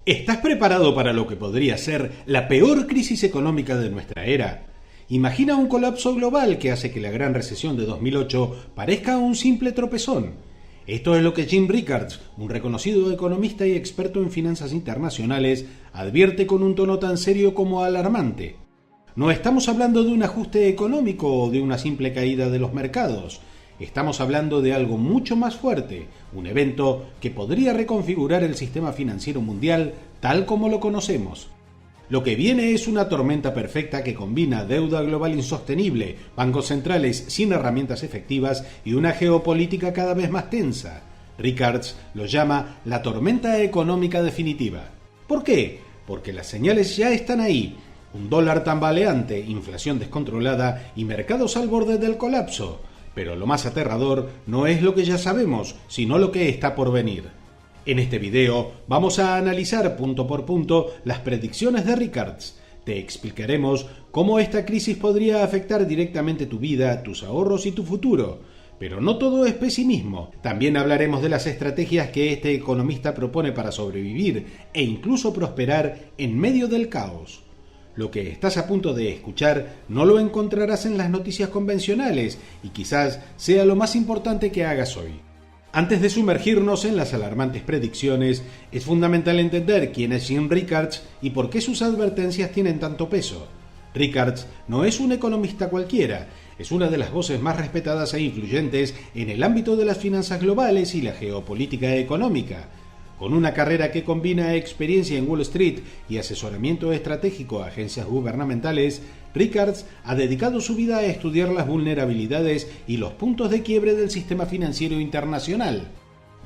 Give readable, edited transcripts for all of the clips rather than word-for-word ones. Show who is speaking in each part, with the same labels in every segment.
Speaker 1: ¿Estás preparado para lo que podría ser la peor crisis económica de nuestra era? Imagina un colapso global que hace que la gran recesión de 2008 parezca un simple tropezón. Esto es lo que Jim Rickards, un reconocido economista y experto en finanzas internacionales, advierte con un tono tan serio como alarmante. No estamos hablando de un ajuste económico o de una simple caída de los mercados. Estamos hablando de algo mucho más fuerte, un evento que podría reconfigurar el sistema financiero mundial tal como lo conocemos. Lo que viene es una tormenta perfecta que combina deuda global insostenible, bancos centrales sin herramientas efectivas y una geopolítica cada vez más tensa. Rickards lo llama la tormenta económica definitiva. ¿Por qué? Porque las señales ya están ahí. Un dólar tambaleante, inflación descontrolada y mercados al borde del colapso. Pero lo más aterrador no es lo que ya sabemos, sino lo que está por venir. En este video vamos a analizar punto por punto las predicciones de Rickards. Te explicaremos cómo esta crisis podría afectar directamente tu vida, tus ahorros y tu futuro. Pero no todo es pesimismo. También hablaremos de las estrategias que este economista propone para sobrevivir e incluso prosperar en medio del caos. Lo que estás a punto de escuchar no lo encontrarás en las noticias convencionales y quizás sea lo más importante que hagas hoy. Antes de sumergirnos en las alarmantes predicciones, es fundamental entender quién es Jim Rickards y por qué sus advertencias tienen tanto peso. Rickards no es un economista cualquiera, es una de las voces más respetadas e influyentes en el ámbito de las finanzas globales y la geopolítica económica. Con una carrera que combina experiencia en Wall Street y asesoramiento estratégico a agencias gubernamentales, Rickards ha dedicado su vida a estudiar las vulnerabilidades y los puntos de quiebre del sistema financiero internacional.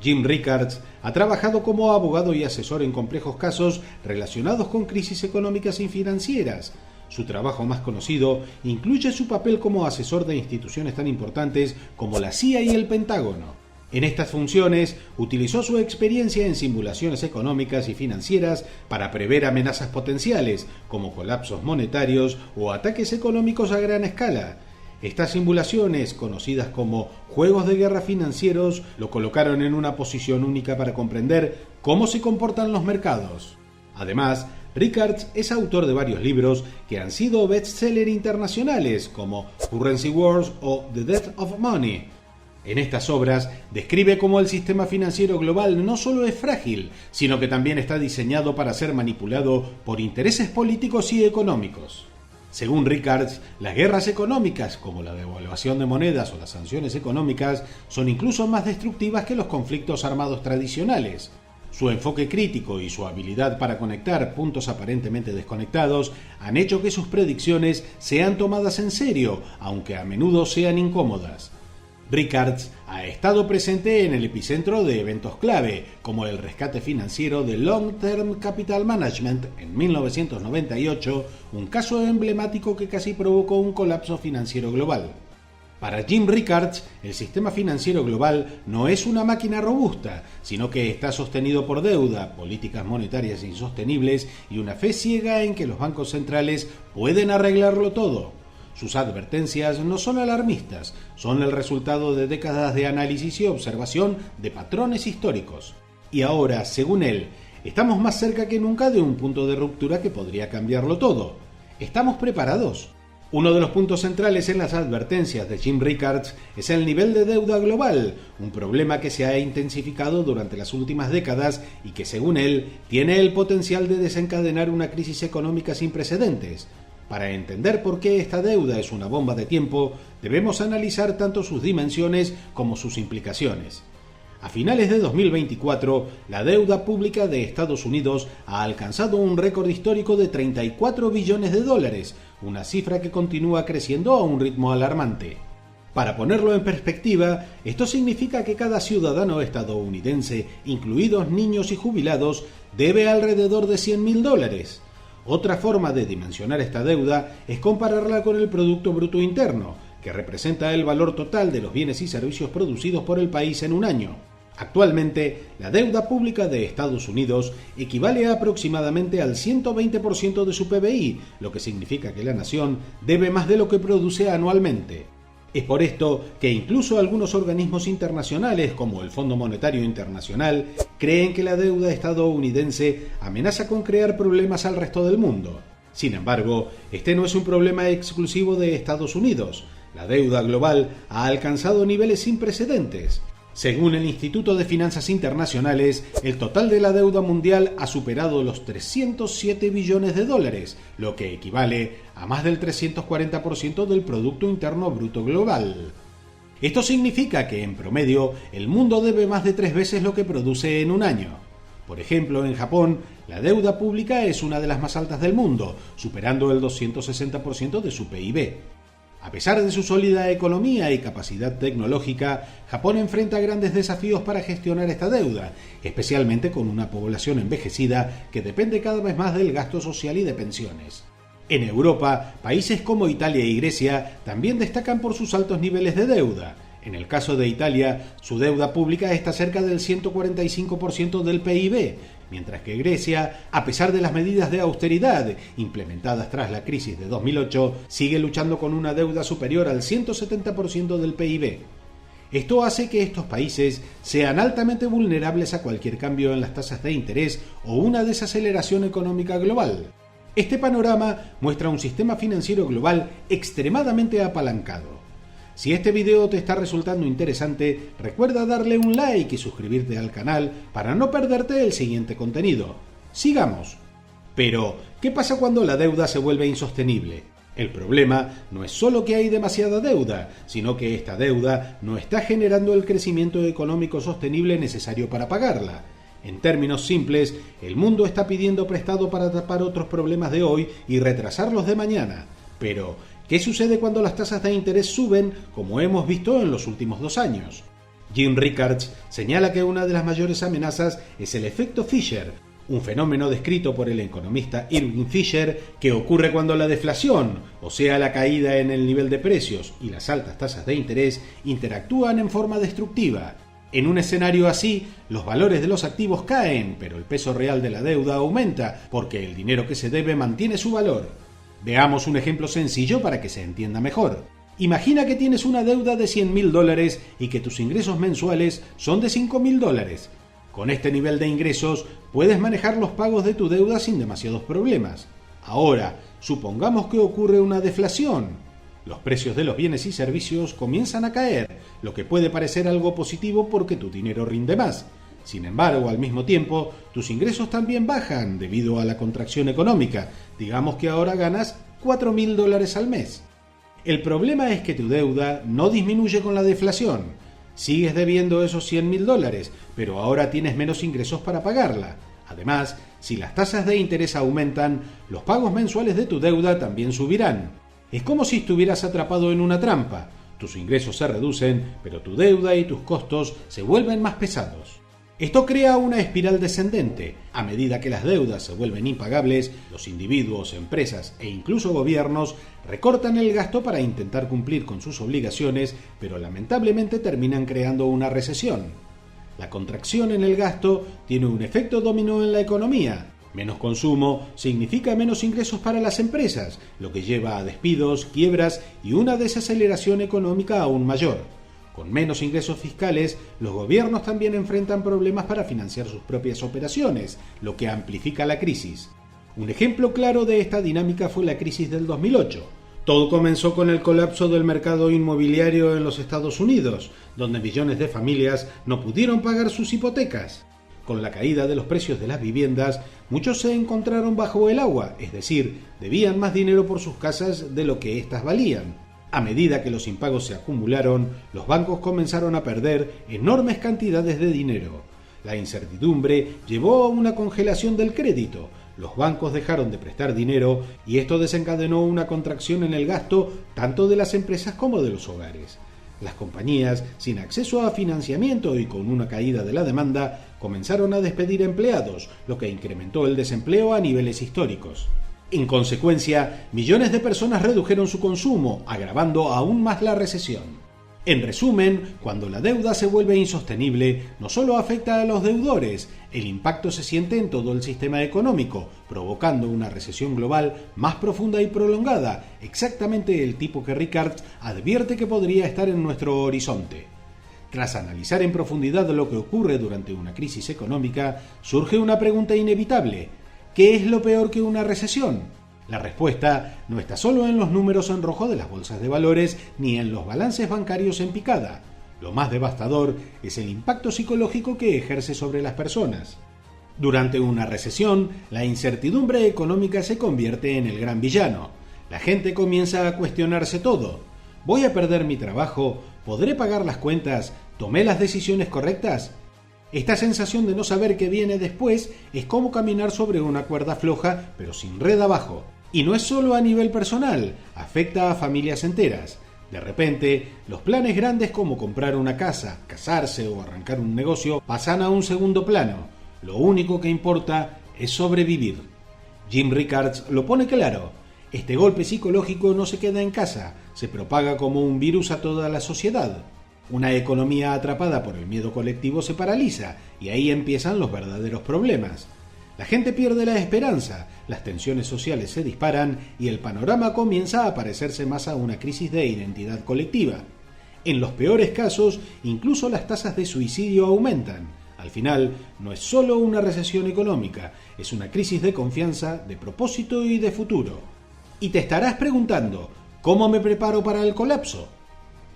Speaker 1: Jim Rickards ha trabajado como abogado y asesor en complejos casos relacionados con crisis económicas y financieras. Su trabajo más conocido incluye su papel como asesor de instituciones tan importantes como la CIA y el Pentágono. En estas funciones, utilizó su experiencia en simulaciones económicas y financieras para prever amenazas potenciales, como colapsos monetarios o ataques económicos a gran escala. Estas simulaciones, conocidas como juegos de guerra financieros, lo colocaron en una posición única para comprender cómo se comportan los mercados. Además, Rickards es autor de varios libros que han sido bestseller internacionales, como Currency Wars o The Death of Money. En estas obras describe cómo el sistema financiero global no solo es frágil, sino que también está diseñado para ser manipulado por intereses políticos y económicos. Según Rickards, las guerras económicas, como la devaluación de monedas o las sanciones económicas, son incluso más destructivas que los conflictos armados tradicionales. Su enfoque crítico y su habilidad para conectar puntos aparentemente desconectados han hecho que sus predicciones sean tomadas en serio, aunque a menudo sean incómodas. Rickards ha estado presente en el epicentro de eventos clave, como el rescate financiero de Long Term Capital Management en 1998, un caso emblemático que casi provocó un colapso financiero global. Para Jim Rickards, el sistema financiero global no es una máquina robusta, sino que está sostenido por deuda, políticas monetarias insostenibles y una fe ciega en que los bancos centrales pueden arreglarlo todo. Sus advertencias no son alarmistas, son el resultado de décadas de análisis y observación de patrones históricos. Y ahora, según él, estamos más cerca que nunca de un punto de ruptura que podría cambiarlo todo. ¿Estamos preparados? Uno de los puntos centrales en las advertencias de Jim Rickards es el nivel de deuda global, un problema que se ha intensificado durante las últimas décadas y que, según él, tiene el potencial de desencadenar una crisis económica sin precedentes. Para entender por qué esta deuda es una bomba de tiempo, debemos analizar tanto sus dimensiones como sus implicaciones. A finales de 2024, la deuda pública de Estados Unidos ha alcanzado un récord histórico de 34 billones de dólares, una cifra que continúa creciendo a un ritmo alarmante. Para ponerlo en perspectiva, esto significa que cada ciudadano estadounidense, incluidos niños y jubilados, debe alrededor de $100.000. Otra forma de dimensionar esta deuda es compararla con el Producto Bruto Interno, que representa el valor total de los bienes y servicios producidos por el país en un año. Actualmente, la deuda pública de Estados Unidos equivale aproximadamente al 120% de su PBI, lo que significa que la nación debe más de lo que produce anualmente. Es por esto que incluso algunos organismos internacionales, como el Fondo Monetario Internacional, creen que la deuda estadounidense amenaza con crear problemas al resto del mundo. Sin embargo, este no es un problema exclusivo de Estados Unidos. La deuda global ha alcanzado niveles sin precedentes. Según el Instituto de Finanzas Internacionales, el total de la deuda mundial ha superado los 307 billones de dólares, lo que equivale a más del 340% del Producto Interno Bruto Global. Esto significa que, en promedio, el mundo debe más de 3 veces lo que produce en un año. Por ejemplo, en Japón, la deuda pública es una de las más altas del mundo, superando el 260% de su PIB. A pesar de su sólida economía y capacidad tecnológica, Japón enfrenta grandes desafíos para gestionar esta deuda, especialmente con una población envejecida que depende cada vez más del gasto social y de pensiones. En Europa, países como Italia y Grecia también destacan por sus altos niveles de deuda. En el caso de Italia, su deuda pública está cerca del 145% del PIB, mientras que Grecia, a pesar de las medidas de austeridad implementadas tras la crisis de 2008, sigue luchando con una deuda superior al 170% del PIB. Esto hace que estos países sean altamente vulnerables a cualquier cambio en las tasas de interés o una desaceleración económica global. Este panorama muestra un sistema financiero global extremadamente apalancado. Si este video te está resultando interesante, recuerda darle un like y suscribirte al canal para no perderte el siguiente contenido. ¡Sigamos! Pero, ¿qué pasa cuando la deuda se vuelve insostenible? El problema no es solo que hay demasiada deuda, sino que esta deuda no está generando el crecimiento económico sostenible necesario para pagarla. En términos simples, el mundo está pidiendo prestado para tapar otros problemas de hoy y retrasar los de mañana. Pero, ¿qué sucede cuando las tasas de interés suben, como hemos visto en los últimos 2 años? Jim Rickards señala que una de las mayores amenazas es el efecto Fisher, un fenómeno descrito por el economista Irving Fisher que ocurre cuando la deflación, o sea la caída en el nivel de precios, y las altas tasas de interés interactúan en forma destructiva. En un escenario así, los valores de los activos caen, pero el peso real de la deuda aumenta, porque el dinero que se debe mantiene su valor. Veamos un ejemplo sencillo para que se entienda mejor. Imagina que tienes una deuda de $100.000 y que tus ingresos mensuales son de $5.000. Con este nivel de ingresos puedes manejar los pagos de tu deuda sin demasiados problemas. Ahora, supongamos que ocurre una deflación. Los precios de los bienes y servicios comienzan a caer, lo que puede parecer algo positivo porque tu dinero rinde más. Sin embargo, al mismo tiempo, tus ingresos también bajan debido a la contracción económica. Digamos que ahora ganas $4.000 al mes. El problema es que tu deuda no disminuye con la deflación. Sigues debiendo esos $100.000, pero ahora tienes menos ingresos para pagarla. Además, si las tasas de interés aumentan, los pagos mensuales de tu deuda también subirán. Es como si estuvieras atrapado en una trampa. Tus ingresos se reducen, pero tu deuda y tus costos se vuelven más pesados. Esto crea una espiral descendente. A medida que las deudas se vuelven impagables, los individuos, empresas e incluso gobiernos recortan el gasto para intentar cumplir con sus obligaciones, pero lamentablemente terminan creando una recesión. La contracción en el gasto tiene un efecto dominó en la economía. Menos consumo significa menos ingresos para las empresas, lo que lleva a despidos, quiebras y una desaceleración económica aún mayor. Con menos ingresos fiscales, los gobiernos también enfrentan problemas para financiar sus propias operaciones, lo que amplifica la crisis. Un ejemplo claro de esta dinámica fue la crisis del 2008. Todo comenzó con el colapso del mercado inmobiliario en los Estados Unidos, donde millones de familias no pudieron pagar sus hipotecas. Con la caída de los precios de las viviendas, muchos se encontraron bajo el agua, es decir, debían más dinero por sus casas de lo que éstas valían. A medida que los impagos se acumularon, los bancos comenzaron a perder enormes cantidades de dinero. La incertidumbre llevó a una congelación del crédito. Los bancos dejaron de prestar dinero y esto desencadenó una contracción en el gasto tanto de las empresas como de los hogares. Las compañías, sin acceso a financiamiento y con una caída de la demanda, comenzaron a despedir empleados, lo que incrementó el desempleo a niveles históricos. En consecuencia, millones de personas redujeron su consumo, agravando aún más la recesión. En resumen, cuando la deuda se vuelve insostenible, no solo afecta a los deudores, el impacto se siente en todo el sistema económico, provocando una recesión global más profunda y prolongada, exactamente el tipo que Ricard advierte que podría estar en nuestro horizonte. Tras analizar en profundidad lo que ocurre durante una crisis económica, surge una pregunta inevitable: ¿qué es lo peor que una recesión? La respuesta no está solo en los números en rojo de las bolsas de valores ni en los balances bancarios en picada. Lo más devastador es el impacto psicológico que ejerce sobre las personas. Durante una recesión, la incertidumbre económica se convierte en el gran villano. La gente comienza a cuestionarse todo. ¿Voy a perder mi trabajo? ¿Podré pagar las cuentas? ¿Tomé las decisiones correctas? Esta sensación de no saber qué viene después es como caminar sobre una cuerda floja pero sin red abajo. Y no es solo a nivel personal, afecta a familias enteras. De repente, los planes grandes como comprar una casa, casarse o arrancar un negocio pasan a un segundo plano. Lo único que importa es sobrevivir. Jim Rickards lo pone claro: este golpe psicológico no se queda en casa, se propaga como un virus a toda la sociedad. Una economía atrapada por el miedo colectivo se paraliza y ahí empiezan los verdaderos problemas. La gente pierde la esperanza, las tensiones sociales se disparan y el panorama comienza a parecerse más a una crisis de identidad colectiva. En los peores casos, incluso las tasas de suicidio aumentan. Al final, no es solo una recesión económica, es una crisis de confianza, de propósito y de futuro. Y te estarás preguntando, ¿cómo me preparo para el colapso?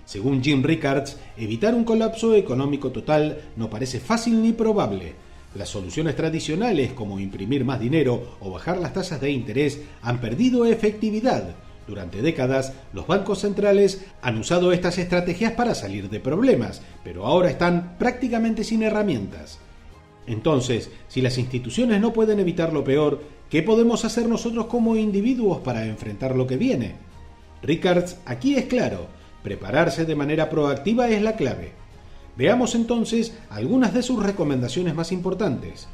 Speaker 1: Según Jim Rickards, evitar un colapso económico total no parece fácil ni probable. Las soluciones tradicionales, como imprimir más dinero o bajar las tasas de interés, han perdido efectividad. Durante décadas, los bancos centrales han usado estas estrategias para salir de problemas, pero ahora están prácticamente sin herramientas. Entonces, si las instituciones no pueden evitar lo peor, ¿qué podemos hacer nosotros como individuos para enfrentar lo que viene? Rickards aquí es claro: prepararse de manera proactiva es la clave. Veamos entonces algunas de sus recomendaciones más importantes.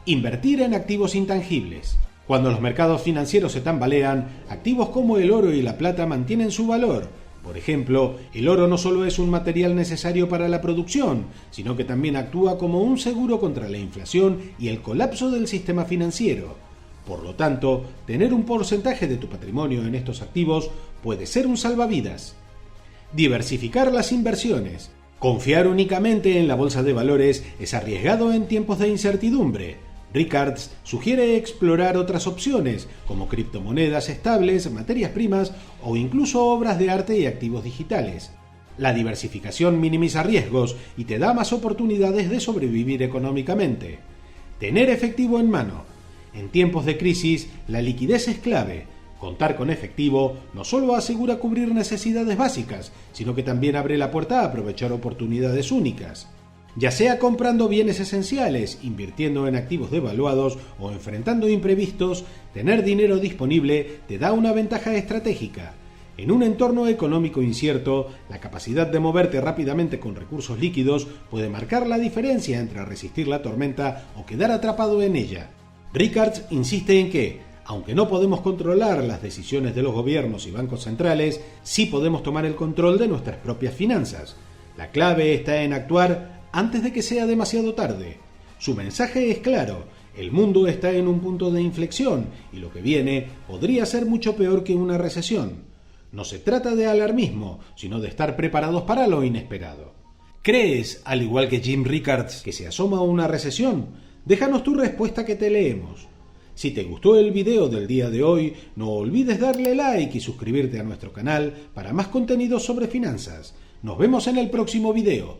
Speaker 1: Invertir en activos intangibles. Cuando los mercados financieros se tambalean, activos como el oro y la plata mantienen su valor. Por ejemplo, el oro no solo es un material necesario para la producción, sino que también actúa como un seguro contra la inflación y el colapso del sistema financiero. Por lo tanto, tener un porcentaje de tu patrimonio en estos activos puede ser un salvavidas. Diversificar las inversiones. Confiar únicamente en la bolsa de valores es arriesgado en tiempos de incertidumbre. Rickards sugiere explorar otras opciones, como criptomonedas estables, materias primas o incluso obras de arte y activos digitales. La diversificación minimiza riesgos y te da más oportunidades de sobrevivir económicamente. Tener efectivo en mano. En tiempos de crisis, la liquidez es clave. Contar con efectivo no solo asegura cubrir necesidades básicas, sino que también abre la puerta a aprovechar oportunidades únicas. Ya sea comprando bienes esenciales, invirtiendo en activos devaluados o enfrentando imprevistos, tener dinero disponible te da una ventaja estratégica. En un entorno económico incierto, la capacidad de moverte rápidamente con recursos líquidos puede marcar la diferencia entre resistir la tormenta o quedar atrapado en ella. Rickards insiste en que, aunque no podemos controlar las decisiones de los gobiernos y bancos centrales, sí podemos tomar el control de nuestras propias finanzas. La clave está en actuar antes de que sea demasiado tarde. Su mensaje es claro: el mundo está en un punto de inflexión y lo que viene podría ser mucho peor que una recesión. No se trata de alarmismo, sino de estar preparados para lo inesperado. ¿Crees, al igual que Jim Rickards, que se asoma una recesión? Déjanos tu respuesta que te leemos. Si te gustó el video del día de hoy, no olvides darle like y suscribirte a nuestro canal para más contenido sobre finanzas. Nos vemos en el próximo video.